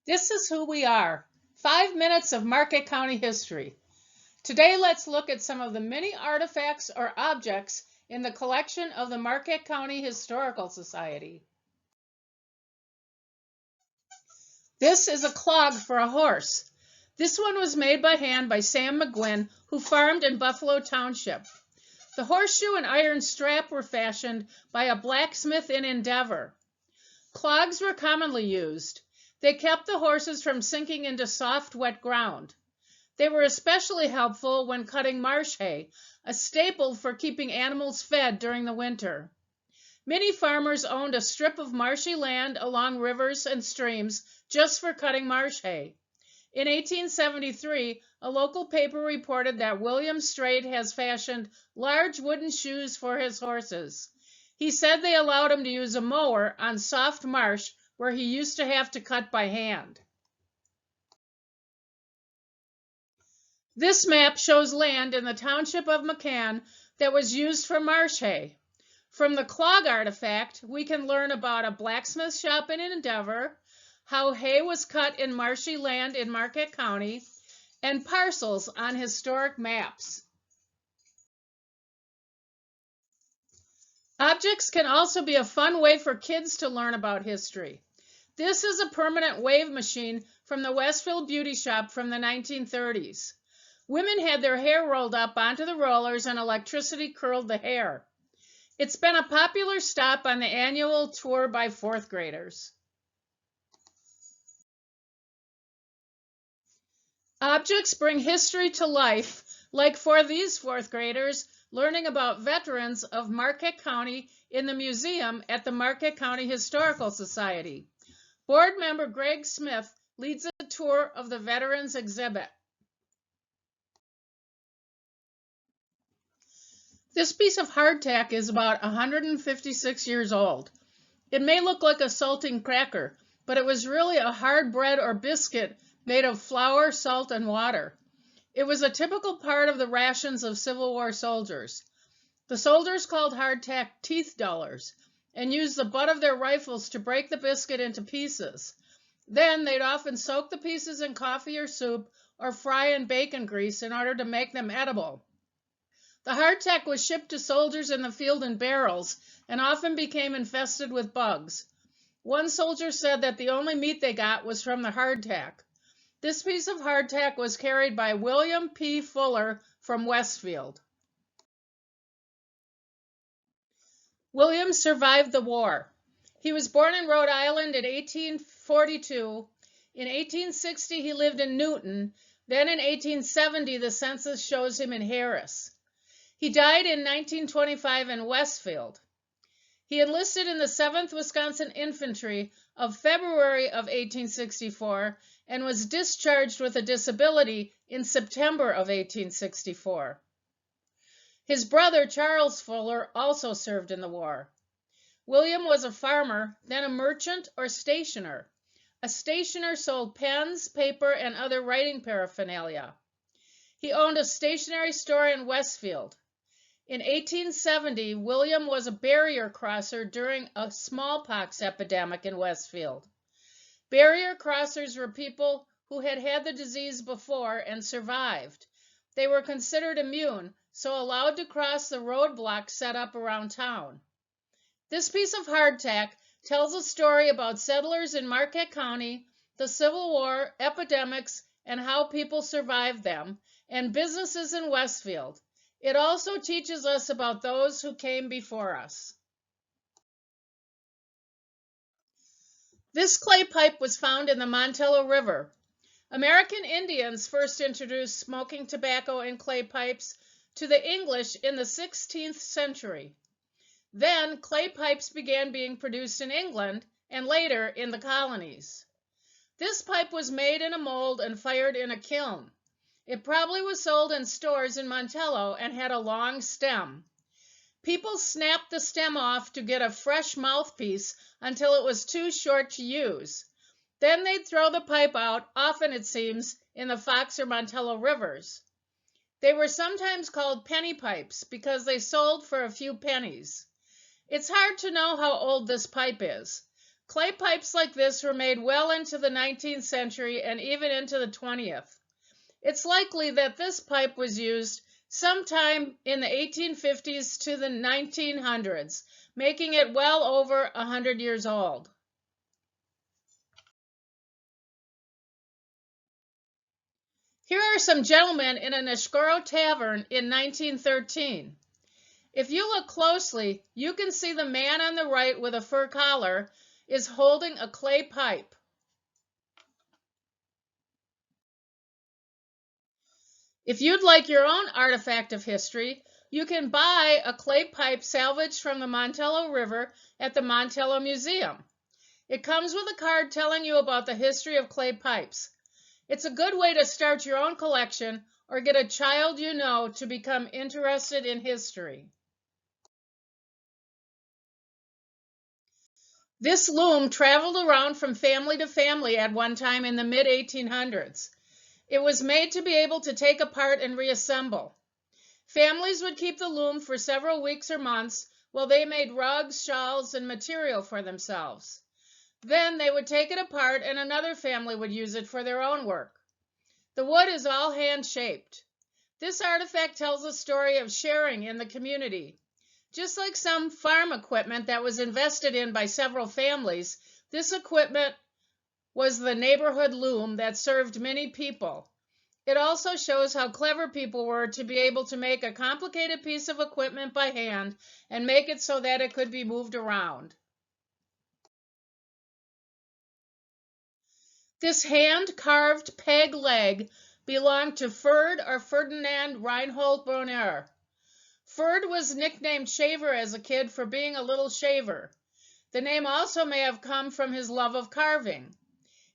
This is who we are. 5 minutes of Marquette County history. Today, let's look at some of the many artifacts or objects in the collection of the Marquette County Historical Society. This is a clog for a horse. This one was made by hand by Sam McGuinn, who farmed in Buffalo Township. The horseshoe and iron strap were fashioned by a blacksmith in Endeavor. Clogs were commonly used. They kept the horses from sinking into soft, wet ground. They were especially helpful when cutting marsh hay, a staple for keeping animals fed during the winter. Many farmers owned a strip of marshy land along rivers and streams just for cutting marsh hay. In 1873, a local paper reported that William Straight has fashioned large wooden shoes for his horses. He said they allowed him to use a mower on soft marsh where he used to have to cut by hand. This map shows land in the township of McCann that was used for marsh hay. From the clog artifact, we can learn about a blacksmith shop in Endeavor, how hay was cut in marshy land in Marquette County, and parcels on historic maps. Objects can also be a fun way for kids to learn about history. This is a permanent wave machine from the Westfield Beauty Shop from the 1930s. Women had their hair rolled up onto the rollers and electricity curled the hair. It's been a popular stop on the annual tour by fourth graders. Objects bring history to life, like for these fourth graders, learning about veterans of Marquette County in the museum at the Marquette County Historical Society. Board member Greg Smith leads a tour of the Veterans exhibit. This piece of hardtack is about 156 years old. It may look like a saltine cracker, but it was really a hard bread or biscuit made of flour, salt, and water. It was a typical part of the rations of Civil War soldiers. The soldiers called hardtack teeth dullers and used the butt of their rifles to break the biscuit into pieces. Then they'd often soak the pieces in coffee or soup or fry in bacon grease in order to make them edible. The hardtack was shipped to soldiers in the field in barrels and often became infested with bugs. One soldier said that the only meat they got was from the hardtack. This piece of hardtack was carried by William P. Fuller from Westfield. William survived the war. He was born in Rhode Island in 1842. In 1860, he lived in Newton. Then in 1870, the census shows him in Harris. He died in 1925 in Westfield. He enlisted in the 7th Wisconsin Infantry of February of 1864 and was discharged with a disability in September of 1864. His brother, Charles Fuller, also served in the war. William was a farmer, then a merchant or stationer. A stationer sold pens, paper, and other writing paraphernalia. He owned a stationery store in Westfield. In 1870, William was a barrier crosser during a smallpox epidemic in Westfield. Barrier crossers were people who had had the disease before and survived. They were considered immune, so allowed to cross the roadblocks set up around town. This piece of hardtack tells a story about settlers in Marquette County, the Civil War, epidemics, and how people survived them, and businesses in Westfield. It also teaches us about those who came before us. This clay pipe was found in the Montello River. American Indians first introduced smoking tobacco in clay pipes to the English in the 16th century. Then clay pipes began being produced in England and later in the colonies. This pipe was made in a mold and fired in a kiln. It probably was sold in stores in Montello and had a long stem. People snapped the stem off to get a fresh mouthpiece until it was too short to use. Then they'd throw the pipe out, often it seems, in the Fox or Montello rivers. They were sometimes called penny pipes because they sold for a few pennies. It's hard to know how old this pipe is. Clay pipes like this were made well into the 19th century and even into the 20th. It's likely that this pipe was used sometime in the 1850s to the 1900s, making it well over 100 years old. Here are some gentlemen in a Nishgoro tavern in 1913. If you look closely, you can see the man on the right with a fur collar is holding a clay pipe. If you'd like your own artifact of history, you can buy a clay pipe salvaged from the Montello River at the Montello Museum. It comes with a card telling you about the history of clay pipes. It's a good way to start your own collection or get a child you know to become interested in history. This loom traveled around from family to family at one time in the mid-1800s. It was made to be able to take apart and reassemble. Families would keep the loom for several weeks or months while they made rugs, shawls, and material for themselves. Then they would take it apart and another family would use it for their own work. The wood is all hand-shaped. This artifact tells a story of sharing in the community. Just like some farm equipment that was invested in by several families, this equipment was the neighborhood loom that served many people. It also shows how clever people were to be able to make a complicated piece of equipment by hand and make it so that it could be moved around. This hand-carved peg leg belonged to Ferd or Ferdinand Reinhold Brunner. Ferd was nicknamed Shaver as a kid for being a little shaver. The name also may have come from his love of carving.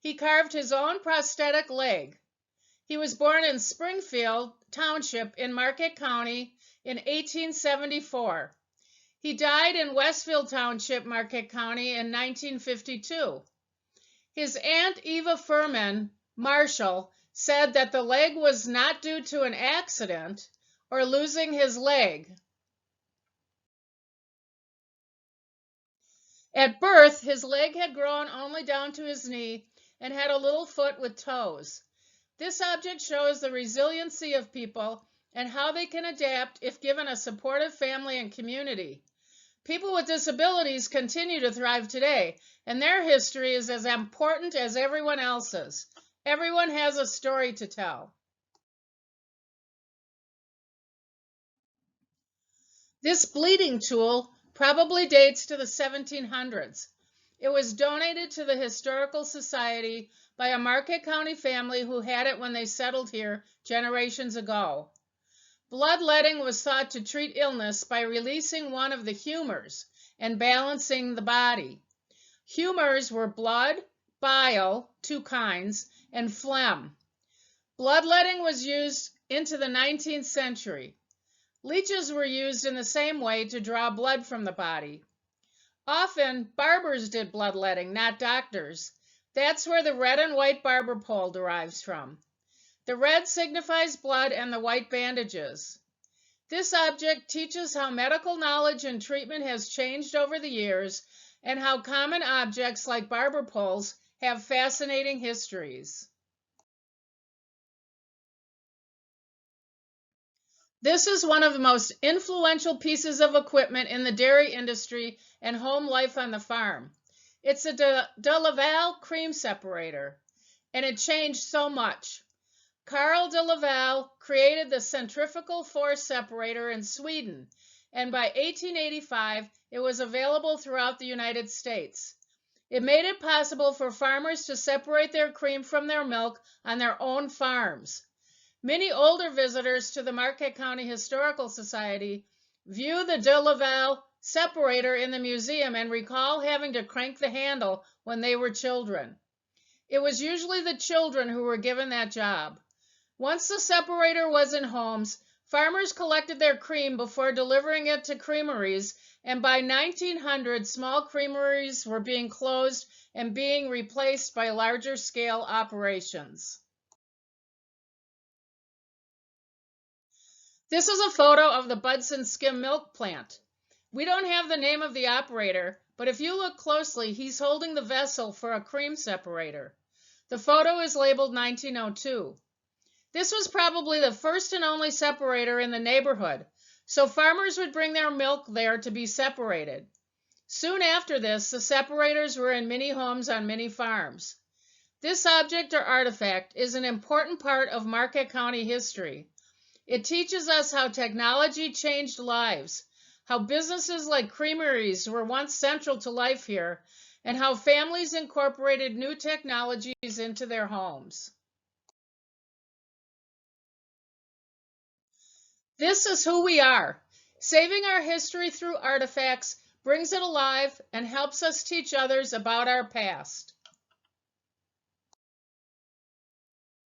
He carved his own prosthetic leg. He was born in Springfield Township in Marquette County in 1874. He died in Westfield Township, Marquette County in 1952. His Aunt Eva Furman, Marshall, said that the leg was not due to an accident or losing his leg. At birth, his leg had grown only down to his knee and had a little foot with toes. This object shows the resiliency of people and how they can adapt if given a supportive family and community. People with disabilities continue to thrive today, and their history is as important as everyone else's. Everyone has a story to tell. This bleeding tool probably dates to the 1700s. It was donated to the Historical Society by a Marquette County family who had it when they settled here generations ago. Bloodletting was thought to treat illness by releasing one of the humors and balancing the body. Humors were blood, bile, two kinds, and phlegm. Bloodletting was used into the 19th century. Leeches were used in the same way to draw blood from the body. Often, barbers did bloodletting, not doctors. That's where the red and white barber pole derives from. The red signifies blood and the white bandages. This object teaches how medical knowledge and treatment has changed over the years and how common objects like barber poles have fascinating histories. This is one of the most influential pieces of equipment in the dairy industry and home life on the farm. It's a de Laval cream separator, and it changed so much. Carl de Laval created the centrifugal force separator in Sweden, and by 1885 it was available throughout the United States. It made it possible for farmers to separate their cream from their milk on their own farms. Many older visitors to the Marquette County Historical Society view the de Laval separator in the museum and recall having to crank the handle when they were children. It was usually the children who were given that job. Once the separator was in homes, farmers collected their cream before delivering it to creameries, and by 1900, small creameries were being closed and being replaced by larger scale operations. This is a photo of the Budson skim milk plant. We don't have the name of the operator, but if you look closely, he's holding the vessel for a cream separator. The photo is labeled 1902. This was probably the first and only separator in the neighborhood, so farmers would bring their milk there to be separated. Soon after this, the separators were in many homes on many farms. This object or artifact is an important part of Marquette County history. It teaches us how technology changed lives, how businesses like creameries were once central to life here, and how families incorporated new technologies into their homes. This is who we are. Saving our history through artifacts brings it alive and helps us teach others about our past.